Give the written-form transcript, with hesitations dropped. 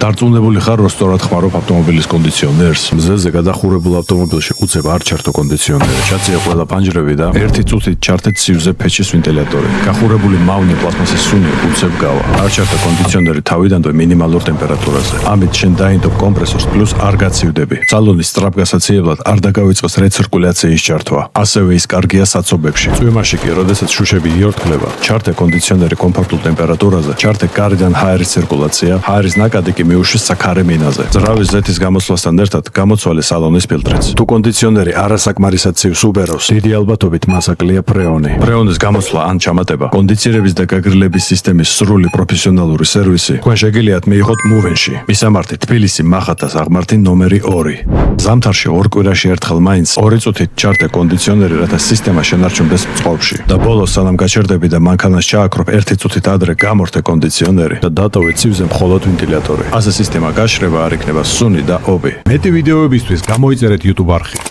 დარწმუნებული ხარ, რომ სწორად ხმარობ ავტომობილის კონდიციონერს. მზეზე გადახურებულ ავტომობილში უცებ არ ჩართო კონდიციონერი. ჩაწია ყველა ფანჯრები და ერთი წუთით ჩართეთ სივრზე ფეჩის ვენტილატორი. გახურებული მავნე პლასმასის სუნი უცებ გავა. არ ჩართო კონდიციონერი თავიდანვე მინიმალურ ტემპერატურაზე. ამით შენ დაინდობ კომპრესორს პლუს არ გაცივდები. სალონის სწრაფგასაციებლად არ დაგავიწყოს რეცირკულაციის ჩართვა. ასევე ის კარგია საცობებში. წვიმაში კი, როდესაც შუშები იორთქლება, ჩართე კონდიციონერი კომფორტულ ტემპერატურაზე, ჩართე გარედან ჰაერის ცირკულაცია, ჰაერის ნაკადი კი მიუშვეს საქარე მინაზე. ძრავის ზეთის გამოსვლასთან ერთად გამოცვალე სალონის ფილტრიც. თუ კონდიციონერი არასაკმარისად ცივს უბერავს, დიდი ალბათობით მას აკლია ფრეონი. ფრეონის გამოსვლა ან ჩამატება, კონდიცირების და გაგრილების სისტემის სრული პროფესიონალური სერვისი თქვენ შეგიძლიათ მიიღოთ მუვენში. მისამართი თბილისი მახათას აღმართი ნომერი 2. ზამთარში ორ კვირაში ერთხელ მაინც 2 წუთით ჩართე კონდიციონერი, რათა სისტემა შენარჩუნდეს წყალში. და ბოლოს სანამ გაჩერდები და მანქანას ჩააქრობ 1 წუთით ადრე გამორთე კონდიციონერი და დატოვე ცივზე მხოლოდ ვენტილატორი. ასე სისტემა გაშრება არ იქნება სუნი და ობი. მეტი ვიდეოებისთვის გამოიწერეთ YouTube არხი.